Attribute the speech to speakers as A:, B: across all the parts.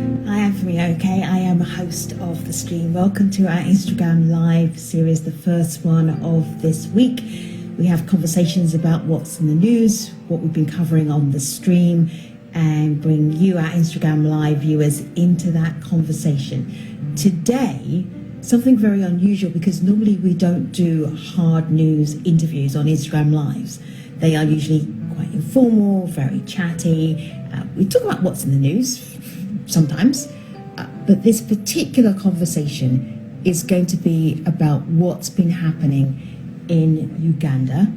A: I am okay. I am a host of the stream. Welcome to our Instagram Live series, the first one of this week. We have conversations about what's in the news, what we've been covering on the stream, and bring you, our Instagram Live viewers, into that conversation. Today, something very unusual, because normally we don't do hard news interviews on Instagram Lives. They are usually quite informal, very chatty. We talk about what's in the news sometimes, but this particular conversation is going to be about what's been happening in Uganda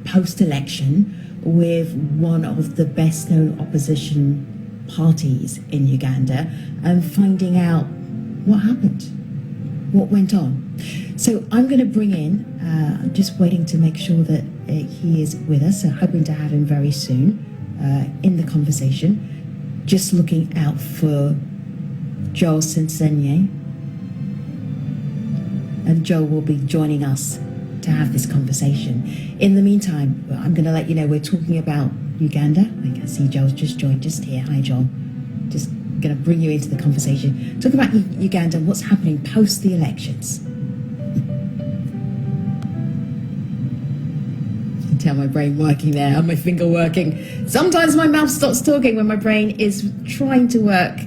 A: post-election with one of the best-known opposition parties in Uganda, and finding out what happened, what went on. So I'm going to bring in, I'm just waiting to make sure that he is with us, so hoping to have him very soon in the conversation. Just looking out for Joel Ssenyonyi, and Joel will be joining us to have this conversation. In the meantime, I'm going to let you know we're talking about Uganda. I can see Joel's just joined just here. Hi, Joel. Just going to bring you into the conversation. Talk about Uganda and what's happening post the elections. You can tell my brain working there, my finger working. Sometimes my mouth stops talking when my brain is trying to work.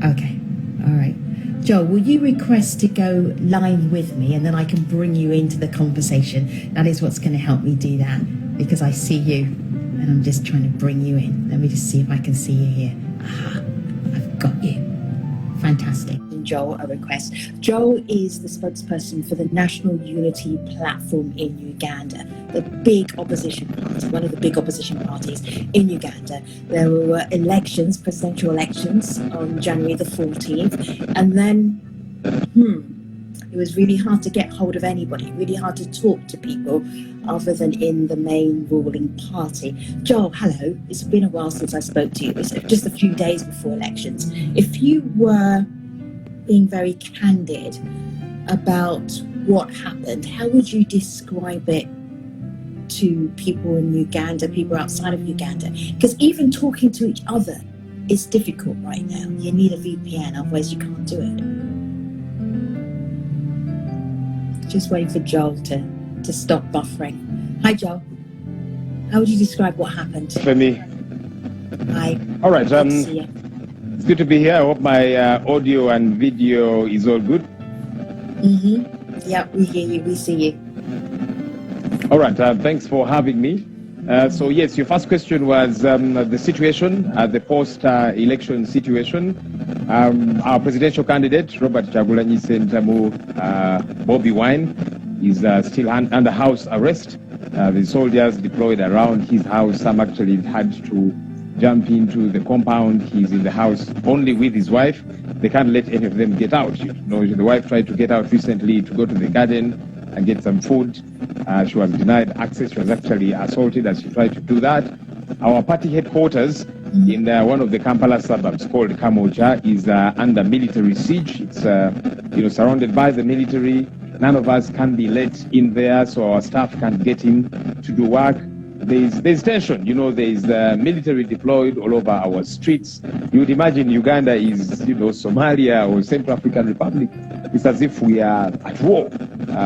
A: Okay, all right. Joel, will you request to go live with me, and then I can bring you into the conversation? That is what's going to help me do that, because I see you and I'm just trying to bring you in. Let me just see if I can see you here. Aha, I've got you. Fantastic. Joel, a request. Joel is the spokesperson for the National Unity Platform in Uganda, the big opposition party, one of the big opposition parties in Uganda. There were elections, presidential elections on January the 14th, and then, it was really hard to get hold of anybody, really hard to talk to people other than in the main ruling party. Joel, hello. It's been a while since I spoke to you. It's just a few days before elections. If you were being very candid about what happened, how would you describe it to people in Uganda, people outside of Uganda? Because even talking to each other is difficult right now. You need a VPN, otherwise you can't do it. Just waiting for Joel to stop buffering. Hi, Joel. How would you describe what happened?
B: For me.
A: Hi.
B: All right.
A: Good to see you.
B: It's good to be here. I hope my audio and video is all good.
A: Yeah, we hear you. We see you.
B: All right. Thanks for having me. So yes, your first question was the situation, the post-election situation. Our presidential candidate, Robert Kyagulanyi Ssentamu, Bobi Wine, is still under house arrest. The soldiers deployed around his house. Some actually had to jump into the compound. He's in the house only with his wife. They can't let any of them get out. You know, the wife tried to get out recently to go to the garden and get some food. She was denied access. She was actually assaulted as she tried to do that. Our party headquarters in one of the Kampala suburbs called Kamoja is under military siege. It's surrounded by the military. None of us can be let in there, so our staff can't get in to do work. There's tension, there's military deployed all over our streets. You would imagine Uganda is, Somalia or Central African Republic. It's as if we are at war.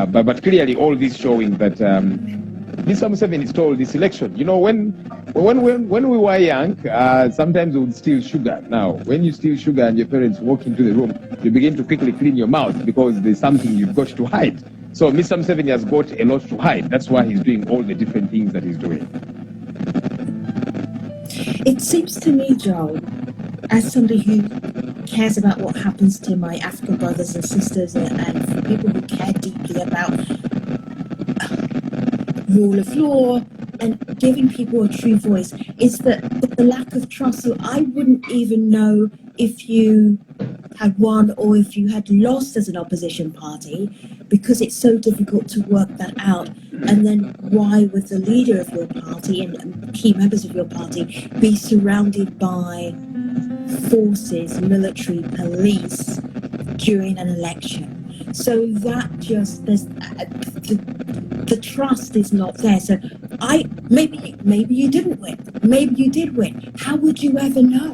B: But clearly all this showing that Mr. Museveni stole this election. When we were young, sometimes we would steal sugar. Now, when you steal sugar and your parents walk into the room, you begin to quickly clean your mouth because there's something you've got to hide. So Mr. Museveni has got a lot to hide. That's why he's doing all the different things that he's doing.
A: It seems to me, Joel, as somebody who cares about what happens to my African brothers and sisters, and for people who care deeply about rule of law and giving people a true voice, is that the lack of trust. So I wouldn't even know if you had won or if you had lost as an opposition party, because it's so difficult to work that out. And then why would the leader of your party and key members of your party be surrounded by forces, military, police during an election? So that just, the trust is not there. So maybe you didn't win. maybe you did win. How would you ever know?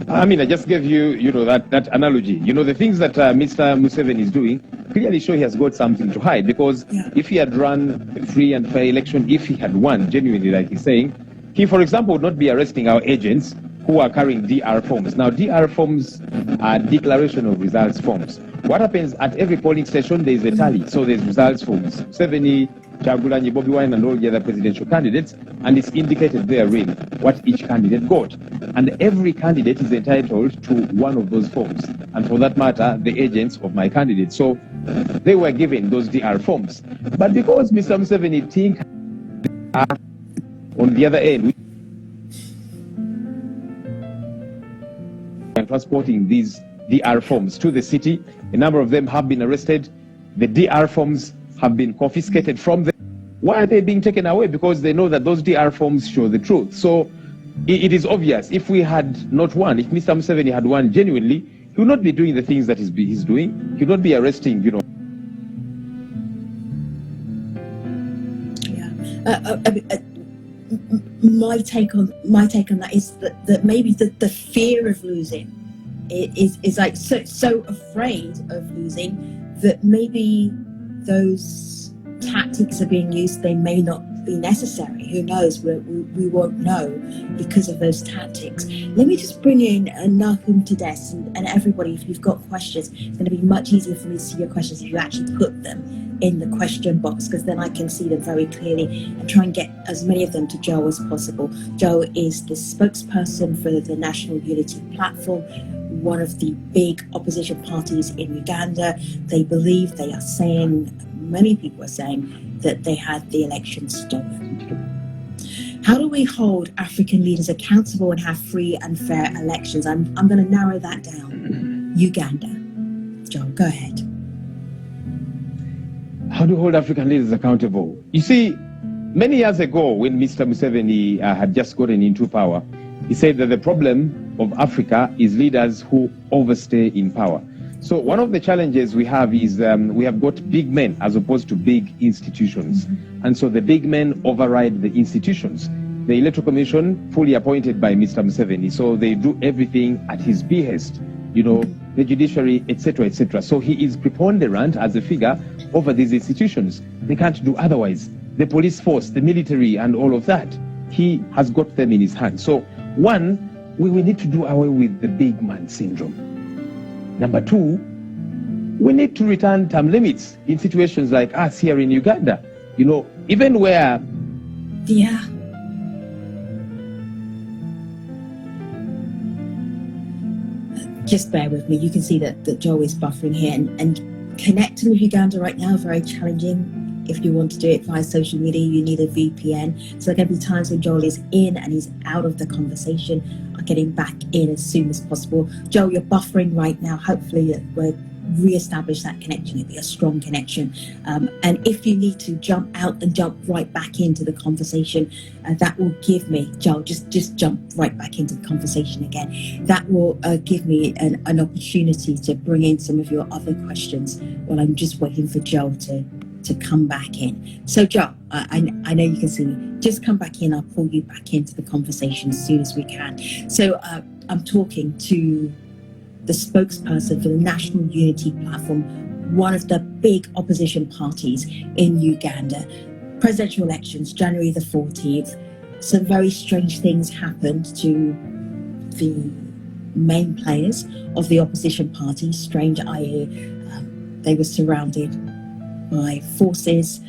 B: I mean, I just gave you, that analogy. The things that Mr. Museveni is doing clearly show he has got something to hide, because if he had run a free and fair election, if he had won genuinely, like he's saying, he, for example, would not be arresting our agents who are carrying DR forms. Now, DR forms are declaration of results forms. What happens at every polling station, there is a tally. So there's results forms. Museveni, Kyagulanyi, Bobi Wine, and all the other presidential candidates, and it's indicated therein what each candidate got. And every candidate is entitled to one of those forms, and for that matter, the agents of my candidate. So they were given those DR forms. But because Mr. Museveni think on the other end, and transporting these DR forms to the city, a number of them have been arrested. The DR forms have been confiscated from them. Why are they being taken away? Because they know that those DR forms show the truth. So it is obvious, if we had not won, if Mr. Museveni had won genuinely, he would not be doing the things that he's doing. He would not be arresting,
A: My take on that is that maybe the fear of losing is like so afraid of losing that maybe those tactics are being used. They may not be necessary. Who knows? We won't know because of those tactics. Let me just bring in Nahum to desk and everybody. If you've got questions, it's going to be much easier for me to see your questions if you actually put them in the question box, because then I can see them very clearly and try and get as many of them to Joe as possible. Joe is the spokesperson for the National Unity Platform, one of the big opposition parties in Uganda. They are saying, many people are saying, that they had the election stolen. How do we hold African leaders accountable and have free and fair elections? I'm going to narrow that down. Uganda. Joe, go ahead.
B: How do we hold African leaders accountable? You see, many years ago, when Mr. Museveni had just gotten into power, he said that the problem of Africa is leaders who overstay in power. So one of the challenges we have is we have got big men as opposed to big institutions. Mm-hmm. And so the big men override the institutions. The Electoral Commission, fully appointed by Mr. Museveni, so they do everything at his behest, the judiciary, etc., etc. So he is preponderant as a figure over these institutions. They can't do otherwise. The police force, the military, and all of that, he has got them in his hands. So one, we need to do away with the big man syndrome. Number two, we need to return term limits in situations like us here in Uganda. Even where...
A: Yeah. Just bear with me. You can see that Joe is buffering here, and connecting with Uganda right now is very challenging. If you want to do it via social media, you need a VPN. So there are going to be times when Joel is in and he's out of the conversation. I'm getting back in as soon as possible. Joel, you're buffering right now. Hopefully we'll re-establish that connection. It'll be a strong connection. And if you need to jump out and jump right back into the conversation, that will give me, Joel, just jump right back into the conversation again. That will give me an opportunity to bring in some of your other questions while I'm just waiting for Joel to come back in. So Joe, I know you can see me. Just come back in. I'll pull you back into the conversation as soon as we can. So I'm talking to the spokesperson for the National Unity Platform, one of the big opposition parties in Uganda. Presidential elections, January the 14th. Some very strange things happened to the main players of the opposition party. Strange, i.e., they were surrounded by forces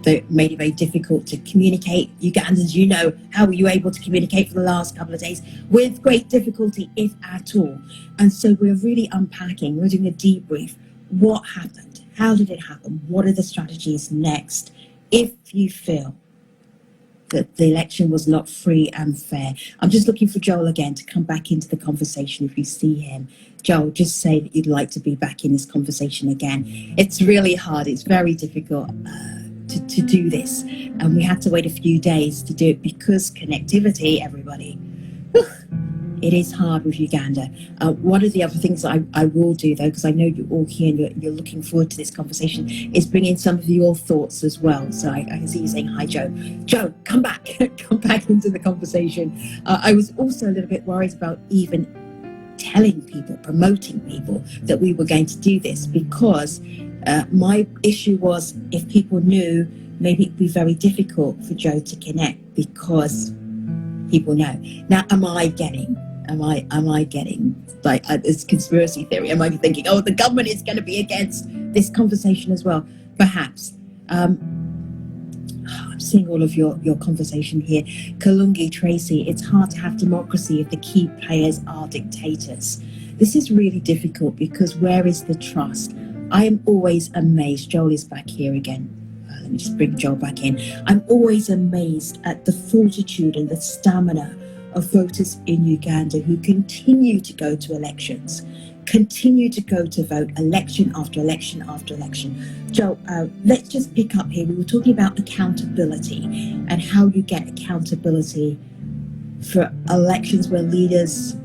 A: that made it very difficult to communicate. Ugandans, how were you able to communicate for the last couple of days? With great difficulty, if at all. And so we're really unpacking, we're doing a debrief. What happened? How did it happen? What are the strategies next? If you feel that the election was not free and fair. I'm just looking for Joel again to come back into the conversation if you see him. Joel, just say that you'd like to be back in this conversation again. It's really hard. It's very difficult to do this. And we had to wait a few days to do it because connectivity, everybody. It is hard with Uganda. One of the other things I will do, though, because I know you're all here and you're looking forward to this conversation, is bring in some of your thoughts as well. So I can see you saying, hi, Joe. Joe, come back. Come back into the conversation. I was also a little bit worried about even telling people, promoting people that we were going to do this, because my issue was if people knew, maybe it'd be very difficult for Joe to connect because people know. Now, am I getting like this conspiracy theory? Am I thinking, oh, the government is going to be against this conversation as well? Perhaps. I'm seeing all of your conversation here. Kalungi, Tracy, it's hard to have democracy if the key players are dictators. This is really difficult because where is the trust? I am always amazed. Joel is back here again. Let me just bring Joel back in. I'm always amazed at the fortitude and the stamina of voters in Uganda who continue to go to elections, continue to go to vote election after election after election. Joe, let's just pick up here. We were talking about accountability and how you get accountability for elections where leaders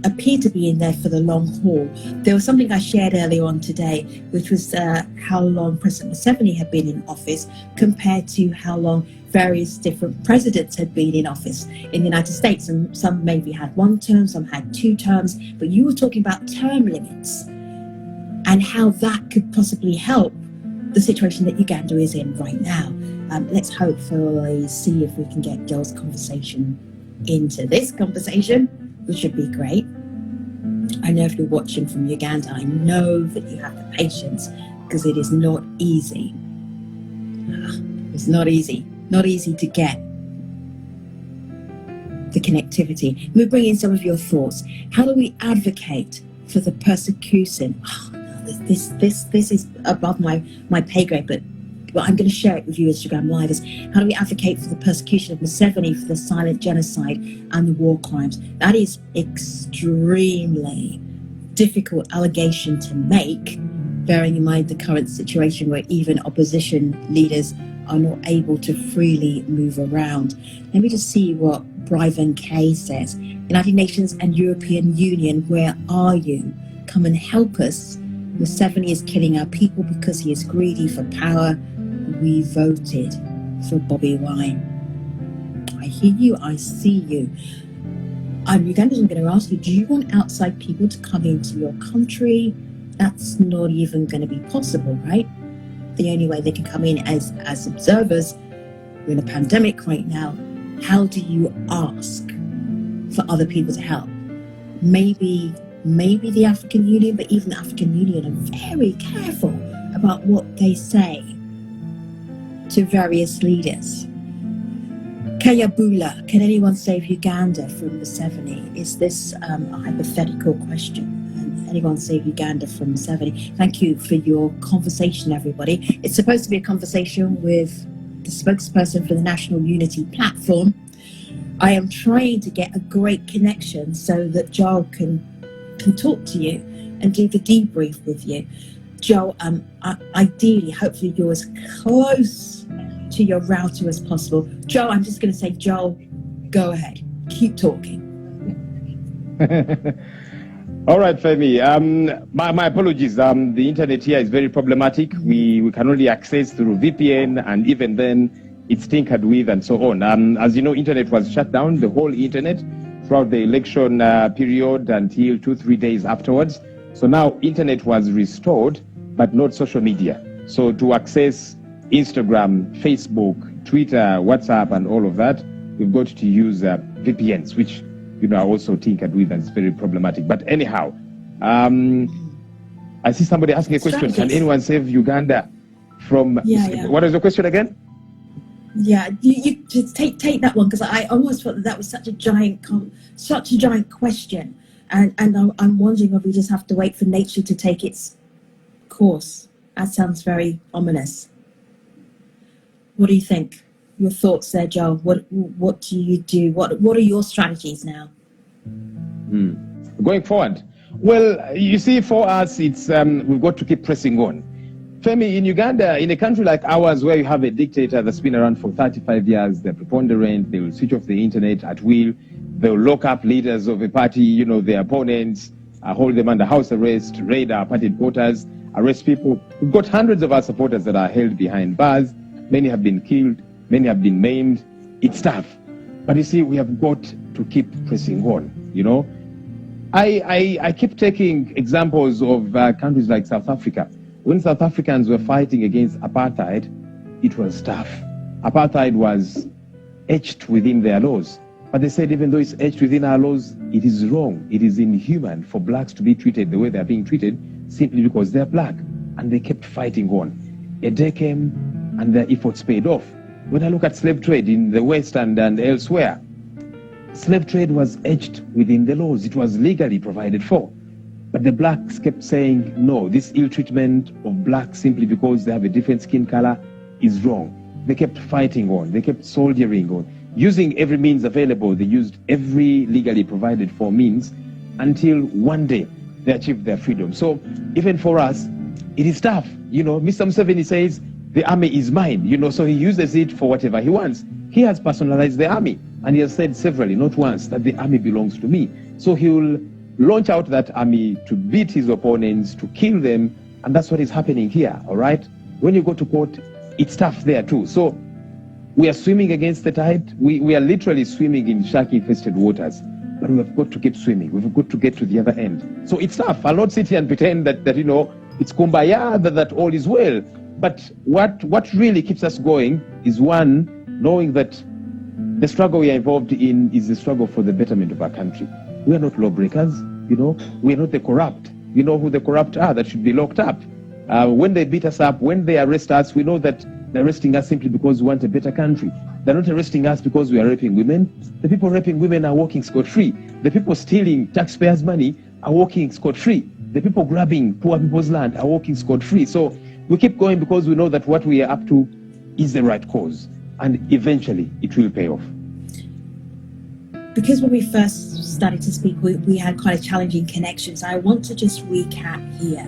A: appear to be in there for the long haul. There was something I shared earlier on today, which was how long President Museveni had been in office compared to how long various different presidents had been in office in the United States. And some maybe had 1 term, some had 2 terms, but you were talking about term limits and how that could possibly help the situation that Uganda is in right now. Let's hopefully see if we can get Joel's conversation into this conversation, which should be great. I know if you're watching from Uganda, I know that you have the patience, because it is not easy. It's not easy to get the connectivity. We'll bring in some of your thoughts. How do we advocate for the persecution? Oh, no, this is above my pay grade, but I'm going to share it with you, Instagram Livers. How do we advocate for the persecution of Museveni for the silent genocide and the war crimes? That is extremely difficult allegation to make, bearing in mind the current situation where even opposition leaders are not able to freely move around. Let me just see what Bryven K says. United Nations and European Union, where are you? Come and help us. Museveni is killing our people because he is greedy for power. We voted for Bobi Wine. I hear you, I see you. Ugandans, I'm going to ask you, do you want outside people to come into your country? That's not even going to be possible, right? The only way they can come in as observers, we're in a pandemic right now. How do you ask for other people to help? Maybe the African Union, but even the African Union are very careful about what they say to various leaders. Kayabula, can anyone save Uganda from Museveni? Is this a hypothetical question? Anyone save Uganda from Museveni? Thank you for your conversation, everybody. It's supposed to be a conversation with the spokesperson for the National Unity Platform. I am trying to get a great connection so that Joel can talk to you and do the debrief with you. Joel, ideally, hopefully you're as close to your router as possible. Joel, I'm just going to say, Joel, go ahead. Keep talking.
B: All right, Femi. My apologies. The internet here is very problematic. We can only access through VPN, and even then it's tinkered with and so on. As you know, internet was shut down, the whole internet, throughout the election period until 2-3 days afterwards. So now internet was restored, but not social media. So to access Instagram, Facebook, Twitter, WhatsApp, and all of that, we've got to use VPNs, which are also tinkered with, and it's very problematic. But anyhow, I see somebody asking a question. Can anyone save Uganda from... Yeah. What is the question again?
A: Yeah, you just take that one, because I almost thought that was such a giant question, and I'm wondering if we just have to wait for nature to take its course. That sounds very ominous. What do you think? Your thoughts there, Joel? What do you do? What are your strategies now?
B: Going forward, well, you see, for us, it's we've got to keep pressing on. Femi, in Uganda, in a country like ours, where you have a dictator that's been around for 35 years, they're preponderant, they will switch off the internet at will. They'll lock up leaders of a party, their opponents, hold them under house arrest, raid our party headquarters, arrest people. We've got hundreds of our supporters that are held behind bars. Many have been killed. Many have been maimed. It's tough. But you see, we have got to keep pressing on, I keep taking examples of countries like South Africa. When South Africans were fighting against apartheid, it was tough. Apartheid was etched within their laws. But they said even though it's etched within our laws, it is wrong. It is inhuman for blacks to be treated the way they are being treated simply because they're black. And they kept fighting on. A day came and their efforts paid off. When I look at slave trade in the West and elsewhere, slave trade was etched within the laws. It was legally provided for. But the blacks kept saying, no, this ill treatment of blacks simply because they have a different skin color is wrong. They kept fighting on. They kept soldiering on. Using every means available, they used every legally provided for means until one day they achieved their freedom. So even for us, it is tough. Mr. Museveni says, the army is mine, so he uses it for whatever he wants. He has personalized the army, and he has said severally, not once, that the army belongs to me. So he will launch out that army to beat his opponents, to kill them, and that's what is happening here, all right? When you go to court, it's tough there too. So we are swimming against the tide. We are literally swimming in shark-infested waters, but we have got to keep swimming. We've got to get to the other end. So it's tough. I'll not sit here and pretend that it's kumbaya, that all is well. But what really keeps us going is, one, knowing that the struggle we are involved in is the struggle for the betterment of our country. We are not lawbreakers, we are not the corrupt. We know who the corrupt are that should be locked up. When they beat us up, when they arrest us, we know that they're arresting us simply because we want a better country. They're not arresting us because we are raping women. The people raping women are walking scot-free. The people stealing taxpayers' money are walking scot-free. The people grabbing poor people's land are walking scot-free. So we keep going because we know that what we are up to is the right cause, and eventually it will pay off.
C: Because when we first started to speak, we had quite a challenging connection. So I want to just recap here.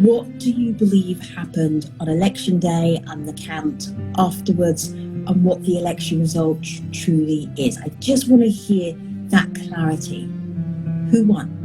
C: What do you believe happened on election day and the count afterwards, and what the election result truly is? I just want to hear that clarity. Who won?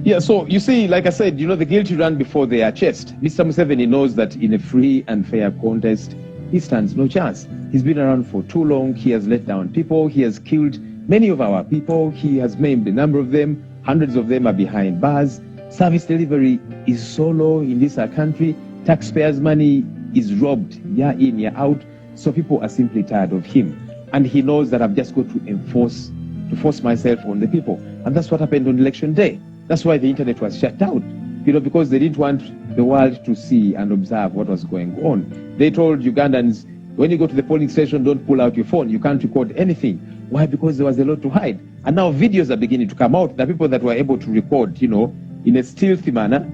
B: Yeah, so you see, like I said, the guilty run before they are chased. Mr. Museveni knows that in a free and fair contest, he stands no chance. He's been around for too long. He has let down people. He has killed many of our people. He has maimed a number of them. Hundreds of them are behind bars. Service delivery is so low in this country. Taxpayers' money is robbed year in, year out. So people are simply tired of him. And he knows that I've just got to force myself on the people. And that's what happened on election day. That's why the internet was shut down, because they didn't want the world to see and observe what was going on. They told Ugandans, when you go to the polling station, don't pull out your phone. You can't record anything. Why? Because there was a lot to hide. And now videos are beginning to come out. There are people that were able to record, in a stealthy manner,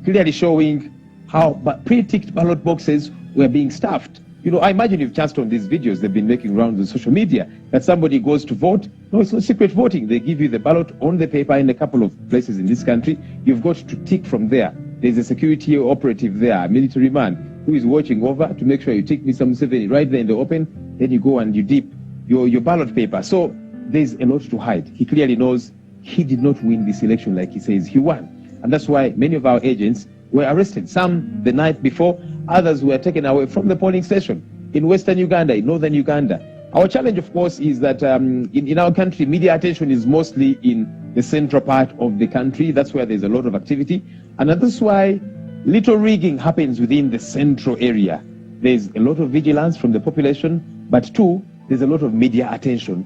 B: clearly showing how pre-ticked ballot boxes were being stuffed. I imagine you've chanced on these videos. They've been making rounds on social media, that somebody goes to vote. No, it's not secret voting. They give you the ballot on the paper in a couple of places in this country. You've got to tick from there. There's a security operative there, a military man, who is watching over to make sure you tick Mr. Museveni right there in the open. Then you go and you dip your ballot paper. So there's a lot to hide. He clearly knows he did not win this election like he says he won. And that's why many of our agents were arrested. Some the night before, others were taken away from the polling station in Western Uganda, in Northern Uganda. Our challenge, of course, is that in our country, media attention is mostly in the central part of the country. That's where there's a lot of activity. And that's why little rigging happens within the central area. There's a lot of vigilance from the population, but two, there's a lot of media attention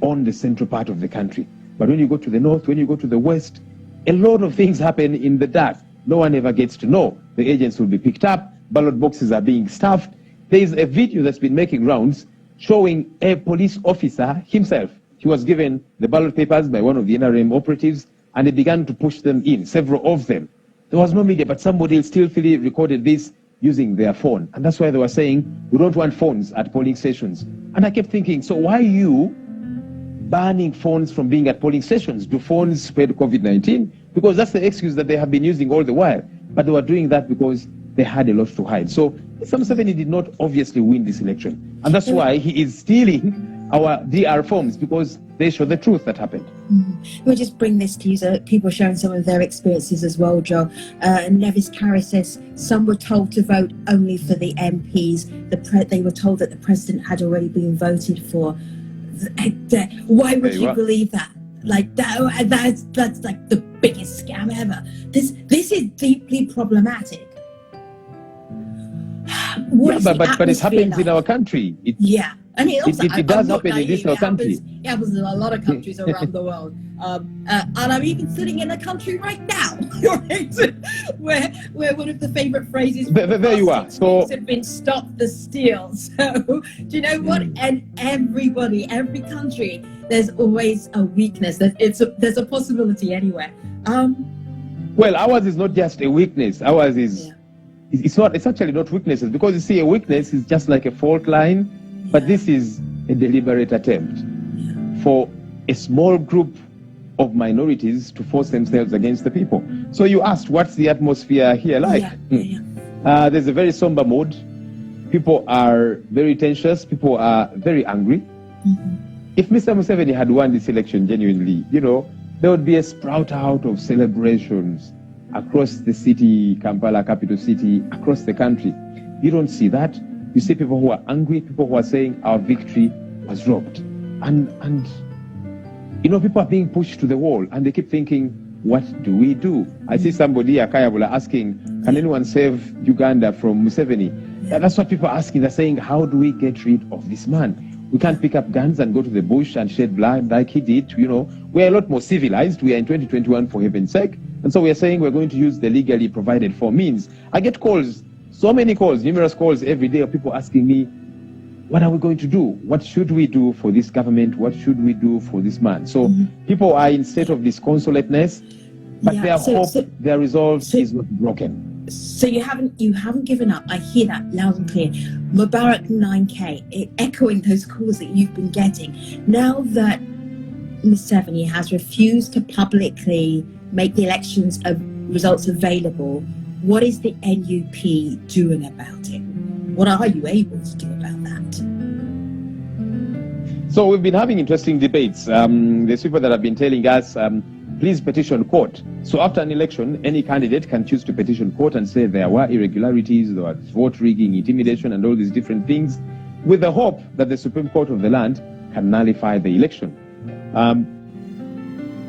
B: on the central part of the country. But when you go to the north, when you go to the west, a lot of things happen in the dark. No one ever gets to know. The agents will be picked up. Ballot boxes are being stuffed. There is a video that's been making rounds showing a police officer himself. He was given the ballot papers by one of the NRM operatives, and he began to push them in, several of them. There was no media, but somebody still recorded this using their phone. And that's why they were saying, we don't want phones at polling stations. And I kept thinking, so why are you banning phones from being at polling stations? Do phones spread COVID-19? Because that's the excuse that they have been using all the while. But they were doing that because they had a lot to hide. So Mr. Museveni did not obviously win this election. And that's why he is stealing our DR forms because they show the truth that happened.
C: We'll just bring this to you so that people are showing some of their experiences as well, Joe. Nevis Carey says some were told to vote only for the MPs. They were told that the president had already been voted for. Why would you believe that? Like that's like the biggest scam ever. This is deeply problematic.
B: But it happens in our country.
C: And
B: it does happen in this country.
C: It happens in a lot of countries around the world. And I'm even sitting in a country right now, right? where one of the favourite phrases
B: there you are. So
C: have been "stop the steal." So do you know what? And every country, there's always a weakness. There's a possibility anywhere.
B: Well, ours is not just a weakness. Ours is it's actually not weaknesses, because you see, a weakness is just like a fault line. But this is a deliberate attempt for a small group of minorities to force themselves against the people. So you asked, what's the atmosphere here like? There's a very somber mood. People are very tensious. People are very angry. If Mr. Museveni had won this election genuinely, there would be a sprout out of celebrations across the city, Kampala, capital city, across the country. You don't see that. You see people who are angry, people who are saying our victory was robbed. And people are being pushed to the wall, and they keep thinking, what do we do? I see somebody, Akayabula, asking, can anyone save Uganda from Museveni? That's what people are asking. They're saying, how do we get rid of this man? We can't pick up guns and go to the bush and shed blood like he did. We're a lot more civilized. We are in 2021, for heaven's sake. And so we're saying we're going to use the legally provided for means. I get calls, so many calls, numerous calls every day of people asking me, what are we going to do? What should we do for this government? What should we do for this man? So people are in state of disconsolateness, but their hope, their resolve is not broken.
C: So you haven't given up. I hear that loud and clear. Mubarak 9K, echoing those calls that you've been getting. Now that Museveni has refused to publicly make the elections results available, what is the NUP doing about it? What are you able to do about that?
B: So we've been having interesting debates. There's people that have been telling us, please petition court. So after an election, any candidate can choose to petition court and say there were irregularities, there was vote rigging, intimidation, and all these different things, with the hope that the Supreme Court of the land can nullify the election.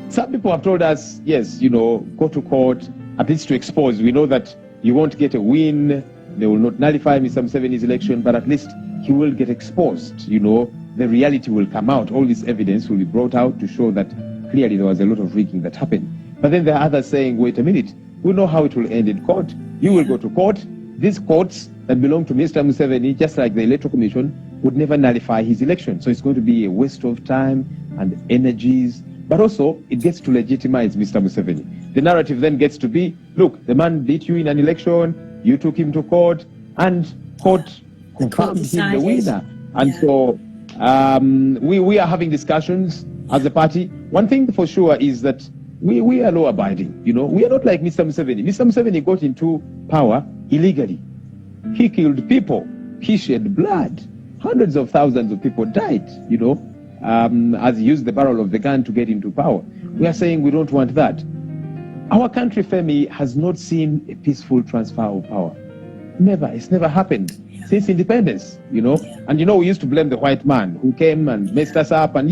B: Some people have told us, yes, go to court, at least to expose. We know that you won't get a win. They will not nullify Mr. Museveni's election, but at least he will get exposed. The reality will come out. All this evidence will be brought out to show that clearly there was a lot of rigging that happened. But then there are others saying, wait a minute, we know how it will end in court. You will go to court. These courts that belong to Mr. Museveni, just like the Electoral Commission, would never nullify his election. So it's going to be a waste of time and energies. But also, it gets to legitimize Mr. Museveni. The narrative then gets to be, look, the man beat you in an election, you took him to court, and court confirmed him the winner. And so we are having discussions as a party. One thing for sure is that we are law-abiding. We are not like Mr. Museveni. Mr. Museveni got into power illegally. He killed people. He shed blood. Hundreds of thousands of people died, as he used the barrel of the gun to get into power. We are saying we don't want that. Our country, Femi, has not seen a peaceful transfer of power. Never. It's never happened since independence, And we used to blame the white man who came and messed us up, and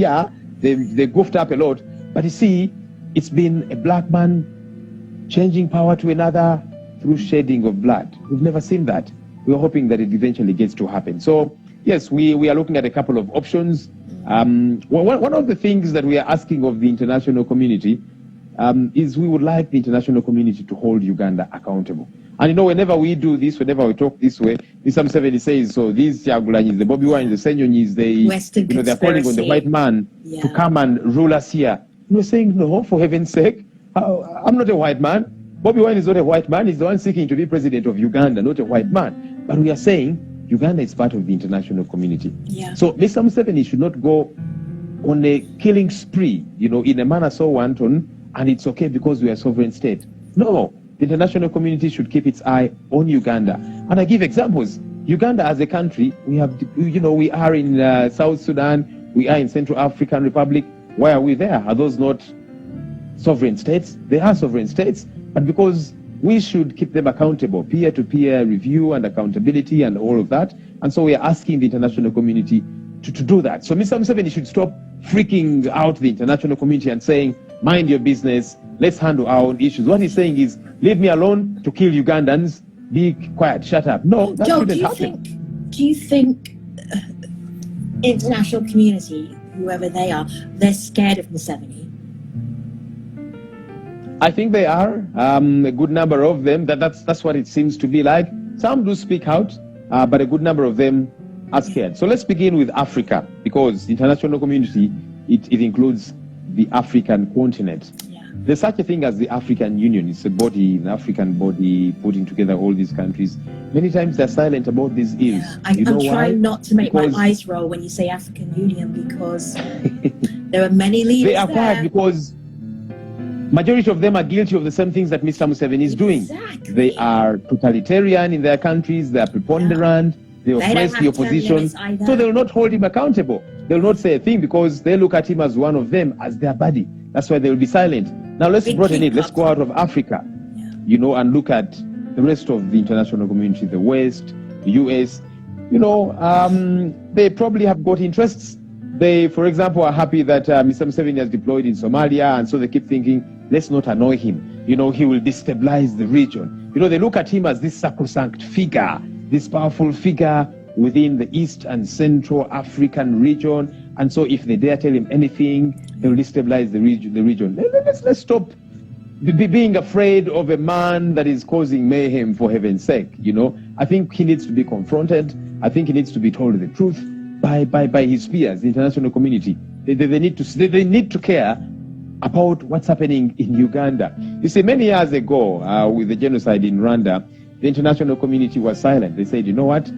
B: they goofed up a lot. But you see, it's been a black man changing power to another through shedding of blood. We've never seen that. We're hoping that it eventually gets to happen. So, yes, we are looking at a couple of options. One of the things that we are asking of the international community is we would like the international community to hold Uganda accountable. And whenever we do this, whenever we talk this way, Mr. Museveni says, so these Yagulanyi, the Bobi wine, the Ssenyonyi, they're calling on the white man to come and rule us here. We're saying, no, for heaven's sake, I'm not a white man. Bobi Wine is not a white man. He's the one seeking to be president of Uganda, not a white man. But we are saying Uganda is part of the international community. So Mr. Museveni should not go on a killing spree, in a manner so wanton, and it's okay because we are a sovereign state. No, the international community should keep its eye on Uganda. And I give examples. Uganda as a country, we are in South Sudan, We are in Central African Republic. Why are we there? Are those not sovereign states? They are sovereign states, but because we should keep them accountable, peer-to-peer review and accountability and all of that. And so we are asking the international community to do that. So Mr. Museveni should stop freaking out the international community and saying, mind your business, let's handle our own issues. What he's saying is, leave me alone to kill Ugandans, be quiet, shut up. No, that
C: Joel,
B: shouldn't happen.
C: Do you think international community, whoever they are, they're scared of Museveni?
B: I think they are, a good number of them. That's what it seems to be like. Some do speak out, but a good number of them are scared. So let's begin with Africa, because the international community, it includes the African continent.
C: Yeah.
B: There's such a thing as the African Union. It's a body, an African body putting together all these countries. Many times they're silent about these ills.
C: Yeah. I'm trying not to make my eyes roll when you say African Union, because there are many leaders
B: they are quiet because majority of them are guilty of the same things that Mr. Museveni is doing.
C: Exactly.
B: They are totalitarian in their countries, they are preponderant, they oppress the opposition, so they will not hold him accountable. They will not say a thing because they look at him as one of them, as their buddy. That's why they will be silent. Now let's broaden it, let's go out of Africa, and look at the rest of the international community, the West, the US. They probably have got interests. They, for example, are happy that Mr. Museveni has deployed in Somalia, and so they keep thinking, let's not annoy him. He will destabilize the region. They look at him as this sacrosanct figure, this powerful figure within the East and Central African region. And so if they dare tell him anything, they will destabilize the region. Let's stop being afraid of a man that is causing mayhem, for heaven's sake. I think he needs to be confronted. I think he needs to be told the truth by his peers, the international community. They need to care about what's happening in Uganda. You see, many years ago, with the genocide in Rwanda, the international community was silent. They said, you know what,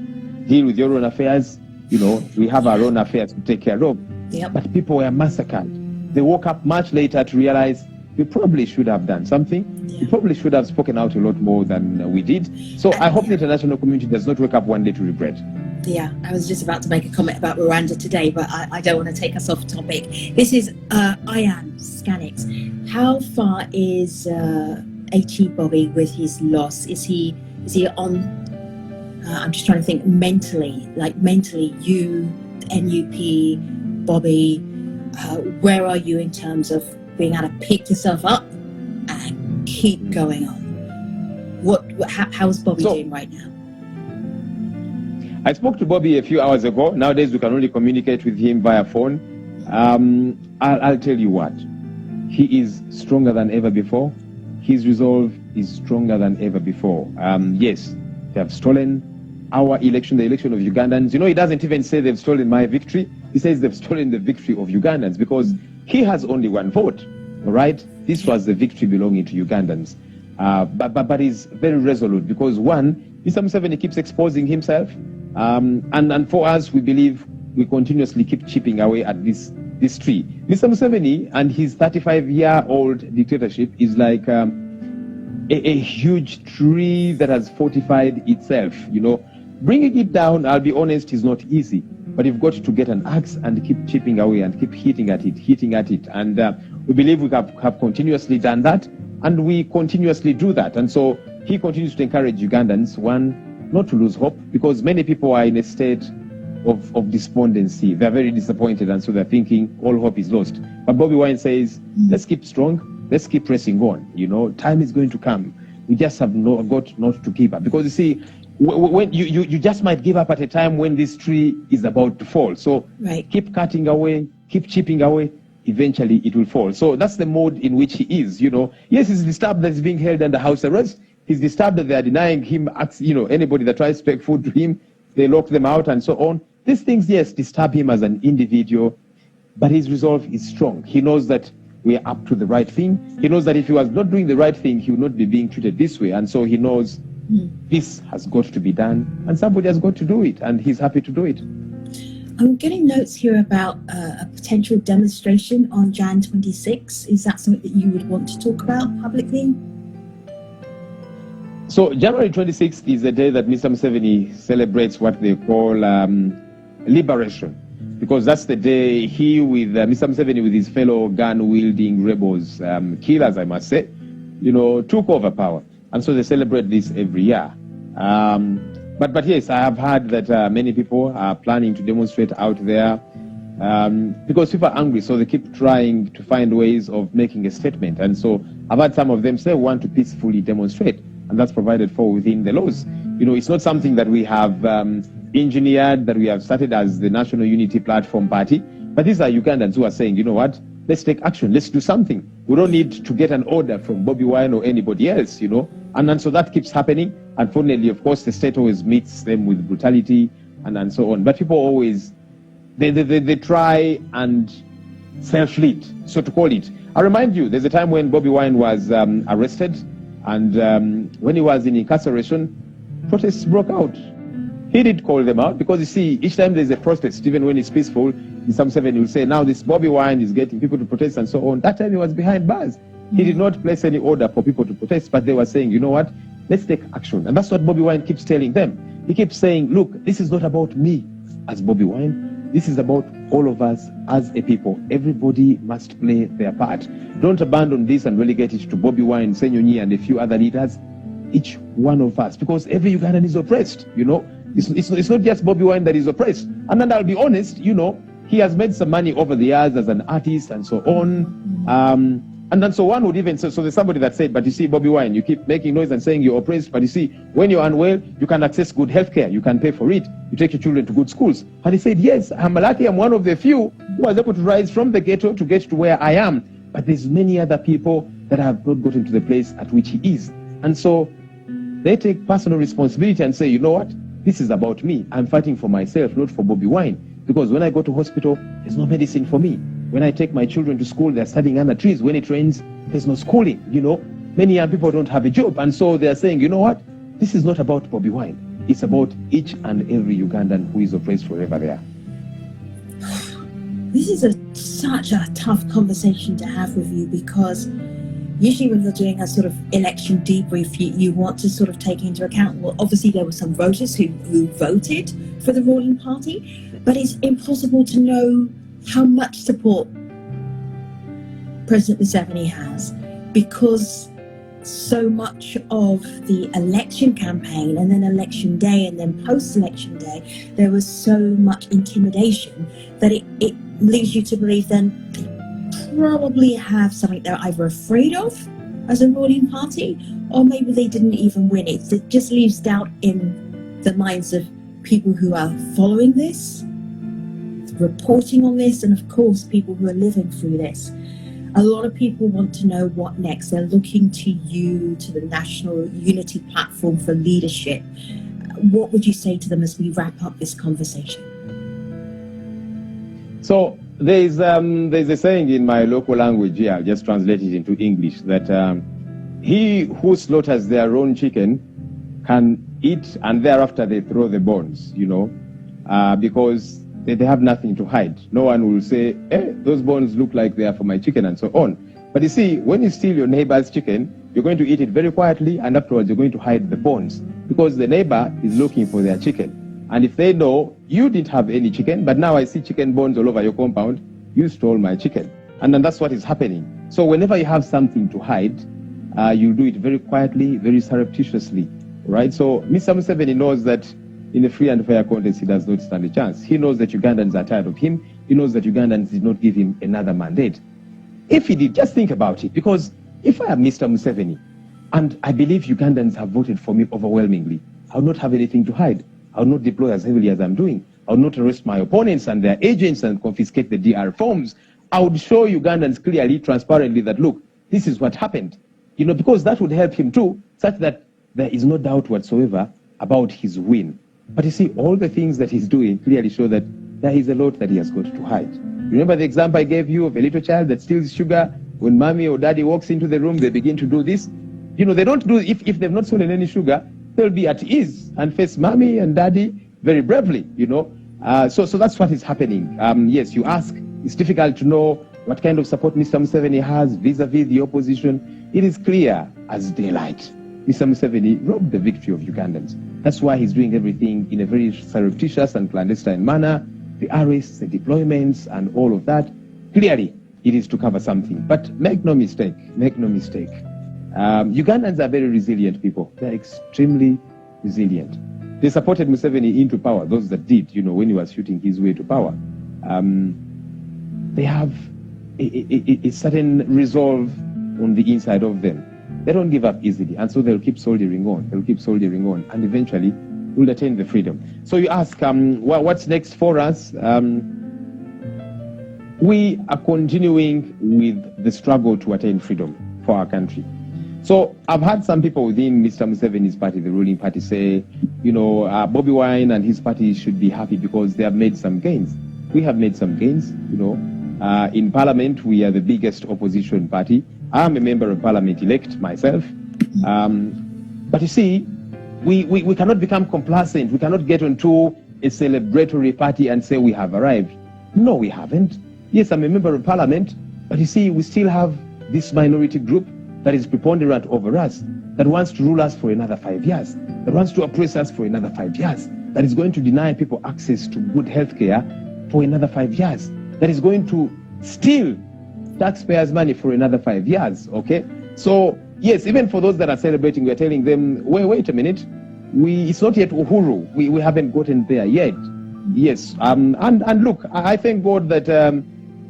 B: deal with your own affairs. We have our own affairs to take care of.
C: Yep.
B: But people were massacred. They woke up much later to realize we probably should have done something.
C: Yeah.
B: We probably should have spoken out a lot more than we did. So I hope the international community does not wake up one day to regret.
C: Yeah, I was just about to make a comment about Rwanda today, but I don't want to take us off topic. This is Ian Scanix. How far is H.E. Bobi with his loss? Is he on? I'm just trying to think mentally, you, NUP, Bobi, where are you in terms of being able to pick yourself up and keep going on? How's Bobi doing right now?
B: I spoke to Bobi a few hours ago. Nowadays, we can only communicate with him via phone. I'll tell you what. He is stronger than ever before. His resolve is stronger than ever before. Yes, they have stolen our election, the election of Ugandans. He doesn't even say they've stolen my victory. He says they've stolen the victory of Ugandans because he has only one vote. All right? This was the victory belonging to Ugandans. But he's very resolute because, one, Mr. Museveni keeps exposing himself. And for us, we believe we continuously keep chipping away at this tree. Mr. Museveni and his 35-year-old dictatorship is like a huge tree that has fortified itself. Bringing it down, I'll be honest, is not easy. But you've got to get an axe and keep chipping away and keep hitting at it. And we believe we have continuously done that, and we continuously do that. And so he continues to encourage Ugandans, one, not to lose hope, because many people are in a state of despondency. They're very disappointed, and so they're thinking all hope is lost. But Bobi Wine says, let's keep strong, let's keep pressing on. Time is going to come. We just have got not to give up. Because you see, when you just might give up at a time when this tree is about to fall. So keep cutting away, keep chipping away. Eventually it will fall. So that's the mode in which he is. Yes, he's disturbed that he's being held under house arrest. He's disturbed that they are denying him, anybody that tries to take food to him, they lock them out and so on. These things, yes, disturb him as an individual, but his resolve is strong. He knows that we are up to the right thing. He knows that if he was not doing the right thing, he would not be being treated this way. And so he knows this has got to be done, and somebody has got to do it, and he's happy to do it.
C: I'm getting notes here about a potential demonstration on Jan 26. Is that something that you would want to talk about publicly?
B: So January 26th is the day that Mr. Museveni celebrates what they call liberation. because that's the day he with Mr. Museveni with his fellow gun-wielding rebels, killers, I must say, took over power. And so they celebrate this every year. But yes, I have heard that many people are planning to demonstrate out there because people are angry, so they keep trying to find ways of making a statement. And so I've heard some of them say want to peacefully demonstrate, and that's provided for within the laws. It's not something that we have engineered, that we have started as the National Unity Platform Party, but these are Ugandans who are saying, you know what, let's take action, let's do something. We don't need to get an order from Bobi Wine or anybody else, and so that keeps happening. Unfortunately, of course, the state always meets them with brutality and so on. But people always, they try and self-lead, so to call it. I remind you, there's a time when Bobi Wine was arrested, and when he was in incarceration, protests broke out. He did call them out because, you see, each time there's a protest, even when it's peaceful, Mr. Museveni will say, now this Bobi Wine is getting people to protest and so on. That time he was behind bars. He did not place any order for people to protest, but they were saying, you know what, let's take action. And that's what Bobi Wine keeps telling them. He keeps saying, look, this is not about me as Bobi Wine. This is about all of us as a people. Everybody must play their part. Don't abandon this and relegate it to Bobi Wine, Ssenyonyi, and a few other leaders. Each one of us, because every Ugandan is oppressed, It's not just Bobi Wine that is oppressed. And then I'll be honest, he has made some money over the years as an artist and so on. And then so one would even say, so there's somebody that said, but you see, Bobi Wine, you keep making noise and saying you're oppressed, but you see, when you're unwell, you can access good healthcare, you can pay for it, you take your children to good schools. And he said, yes, I'm lucky, I'm one of the few who was able to rise from the ghetto to get to where I am. But there's many other people that have not gotten to the place at which he is. And so they take personal responsibility and say, you know what, this is about me. I'm fighting for myself, not for Bobi Wine. Because when I go to hospital, there's no medicine for me. When I take my children to school, they're studying under trees. When it rains, there's no schooling, Many young people don't have a job. And so they're saying, you know what? This is not about Bobi Wine. It's about each and every Ugandan who is oppressed wherever they are.
C: This is such a tough conversation to have with you, because usually when you're doing a sort of election debrief, you want to sort of take into account, well, obviously there were some voters who voted for the ruling party, but it's impossible to know how much support President Museveni has, because so much of the election campaign and then election day and then post-election day, there was so much intimidation that it leads you to believe then they probably have something they're either afraid of as a ruling party, or maybe they didn't even win it. It just leaves doubt in the minds of people who are following this, reporting on this, and of course people who are living through this. A lot of people want to know what next. They're looking to you, to the National Unity Platform, for leadership. What would you say to them as we wrap up this conversation?
B: So there's a saying in my local language here, I'll just translate it into English, that he who slaughters their own chicken can eat and thereafter they throw the bones, because they have nothing to hide. No one will say, those bones look like they are for my chicken and so on. But you see, when you steal your neighbor's chicken, you're going to eat it very quietly, and afterwards you're going to hide the bones, because the neighbor is looking for their chicken. And if they know you didn't have any chicken, but now I see chicken bones all over your compound, you stole my chicken. And then that's what is happening. So whenever you have something to hide, you do it very quietly, very surreptitiously, right? So Mr. Museveni knows that in a free and fair contest, he does not stand a chance. He knows that Ugandans are tired of him. He knows that Ugandans did not give him another mandate. If he did, just think about it, because if I am Mr. Museveni, and I believe Ugandans have voted for me overwhelmingly, I will not have anything to hide. I will not deploy as heavily as I'm doing. I will not arrest my opponents and their agents and confiscate the DR forms. I would show Ugandans clearly, transparently, that, look, this is what happened. Because that would help him too, such that there is no doubt whatsoever about his win. But you see, all the things that he's doing clearly show that there is a lot that he has got to hide. Remember the example I gave you of a little child that steals sugar? When mommy or daddy walks into the room, they begin to do this. They don't do, if they've not stolen any sugar, they'll be at ease and face mommy and daddy very bravely, So that's what is happening. Yes, you ask, it's difficult to know what kind of support Mr. Museveni has vis-a-vis the opposition. It is clear as daylight. Mr. Museveni robbed the victory of Ugandans. That's why he's doing everything in a very surreptitious and clandestine manner. the arrests, the deployments, and all of that. Clearly, it is to cover something. But make no mistake, Ugandans are very resilient people. They're extremely resilient. They supported Museveni into power, those that did, when he was shooting his way to power. They have a certain resolve on the inside of them. They don't give up easily, and so they'll keep soldiering on. And eventually we'll attain the freedom. So you ask, what's next for us? We are continuing with the struggle to attain freedom for our country. So I've had some people within Mr. Museveni's party, the ruling party, say, Bobi Wine and his party should be happy because they have made some gains. We have made some gains, In Parliament, we are the biggest opposition party. I'm a member of Parliament elect myself. But you see, we cannot become complacent. We cannot get onto a celebratory party and say we have arrived. No, we haven't. Yes, I'm a member of Parliament, but you see, we still have this minority group that is preponderant over us, that wants to rule us for another 5 years, that wants to oppress us for another 5 years, that is going to deny people access to good health care for another 5 years, that is going to steal taxpayers' money for another 5 years, okay? So, yes, even for those that are celebrating, we are telling them, wait a minute, it's not yet Uhuru. We haven't gotten there yet. Yes, and look, I thank God that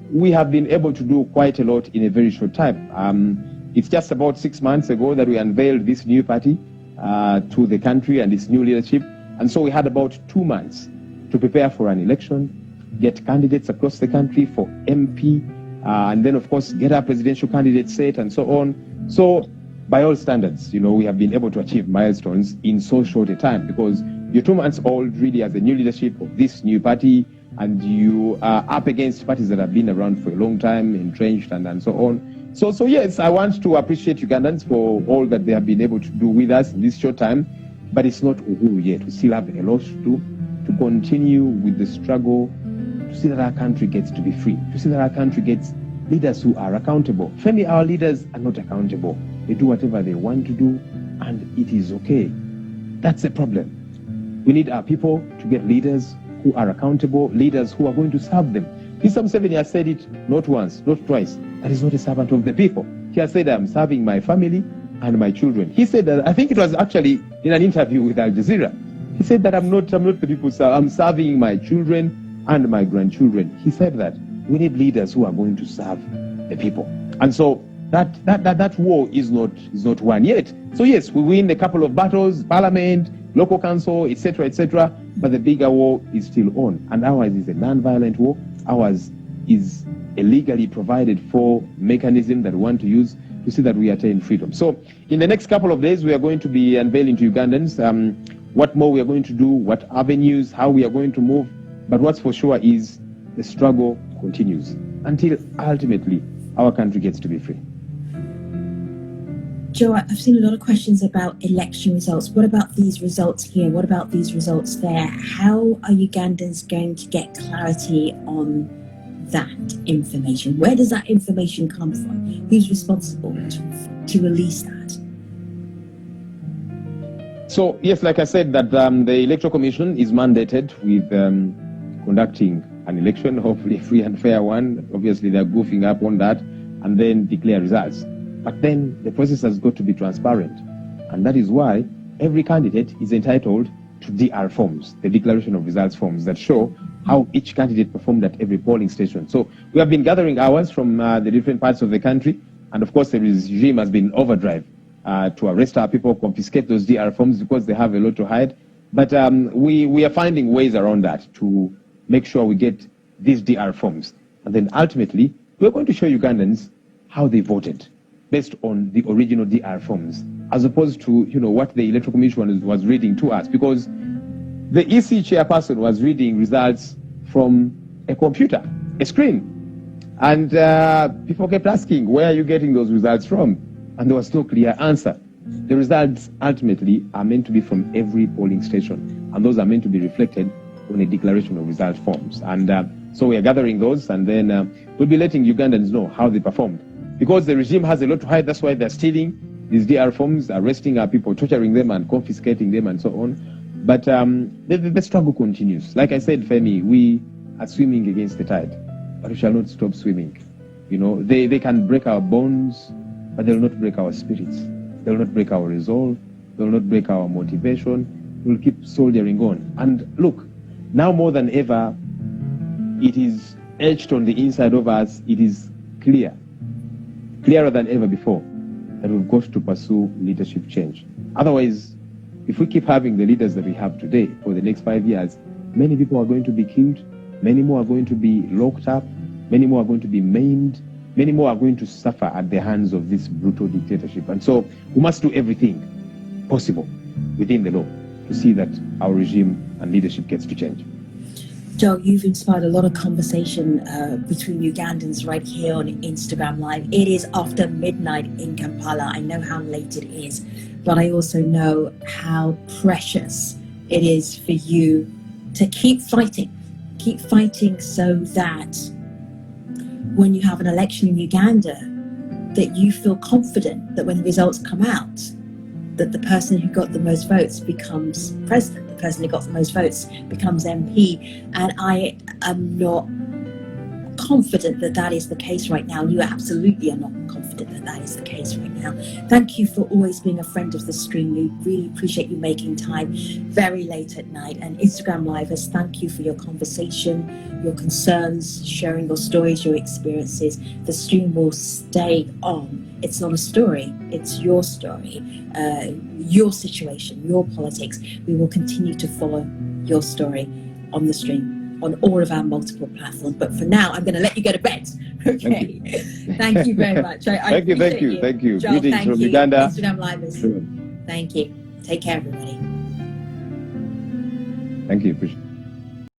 B: we have been able to do quite a lot in a very short time. It's just about 6 months ago that we unveiled this new party to the country and its new leadership. And so we had about 2 months to prepare for an election, get candidates across the country for MP, and then, of course, get our presidential candidate set and so on. So by all standards, we have been able to achieve milestones in so short a time, because you're 2 months old really as a new leadership of this new party, and you are up against parties that have been around for a long time, entrenched and so on. So yes, I want to appreciate Ugandans for all that they have been able to do with us in this short time, but it's not Uhuru yet. We still have a lot to do to continue with the struggle to see that our country gets to be free, to see that our country gets leaders who are accountable. Femi, our leaders are not accountable. They do whatever they want to do, and it is okay. That's a problem. We need our people to get leaders who are accountable, leaders who are going to serve them. Mr. Museveni has said it not once, not twice, that he's not a servant of the people. He has said, I'm serving my family and my children. He said that, I think it was actually in an interview with Aljazeera, he said that I'm not the people, I'm serving my children and my grandchildren. He said that we need leaders who are going to serve the people. And so that war is not won yet. So yes, we win a couple of battles, parliament, local council, etc., but the bigger war is still on. And ours is a non-violent war. Ours is a legally provided for mechanism that we want to use to see that we attain freedom. So in the next couple of days, we are going to be unveiling to Ugandans what more we are going to do, what avenues, how we are going to move. But what's for sure is the struggle continues until ultimately our country gets to be free.
C: Joe, I've seen a lot of questions about election results. What about these results here? What about these results there? How are Ugandans going to get clarity on that information? Where does that information come from? Who's responsible to release that?
B: So, yes, like I said, that the Electoral Commission is mandated with conducting an election, hopefully a free and fair one. Obviously, they're goofing up on that, and then declare results. But then the process has got to be transparent. And that is why every candidate is entitled to DR forms, the declaration of results forms that show how each candidate performed at every polling station. So we have been gathering hours from the different parts of the country. And of course, the regime has been in overdrive to arrest our people, confiscate those DR forms because they have a lot to hide. But we are finding ways around that to make sure we get these DR forms. And then ultimately, we're going to show Ugandans how they voted based on the original DR forms, as opposed to what the Electoral Commission was reading to us, because the EC chairperson was reading results from a computer, a screen, and people kept asking, where are you getting those results from? And there was no clear answer. The results ultimately are meant to be from every polling station, and those are meant to be reflected on a declaration of result forms. And so we are gathering those, and then we'll be letting Ugandans know how they performed. Because the regime has a lot to hide, that's why they're stealing these DR forms, arresting our people, torturing them and confiscating them and so on. But the struggle continues. Like I said, Femi, we are swimming against the tide, but we shall not stop swimming. You know, they can break our bones, but they will not break our spirits. They will not break our resolve. They will not break our motivation. We will keep soldiering on. And look, now more than ever, it is etched on the inside of us. It is clear, clearer than ever before, that we've got to pursue leadership change. Otherwise, if we keep having the leaders that we have today for the next 5 years, many people are going to be killed, many more are going to be locked up, many more are going to be maimed, many more are going to suffer at the hands of this brutal dictatorship. And so we must do everything possible within the law to see that our regime and leadership gets to change.
C: Joe, you've inspired a lot of conversation between Ugandans right here on Instagram Live. It is after midnight in Kampala. I know how late it is, but I also know how precious it is for you to keep fighting so that when you have an election in Uganda, that you feel confident that when the results come out, that the person who got the most votes becomes president, the person who got the most votes becomes MP. And I am not confident that that is the case right now. You absolutely are not confident that that is the case right now. Thank you for always being a friend of the stream. We really appreciate you making time very late at night. And Instagram Livers, thank you for your conversation, your concerns, sharing your stories, your experiences. The stream will stay on. It's not a story, it's your story, your situation, your politics. We will continue to follow your story on the stream, on all of our multiple platforms. But for now, I'm going to let you go to bed. Okay. Thank you very much.
B: Thank you.
C: Joel,
B: Greetings
C: thank
B: from
C: you.
B: Uganda.
C: Instagram Livers.
B: Sure.
C: Thank you. Take care, everybody.
B: Thank you. Appreciate it.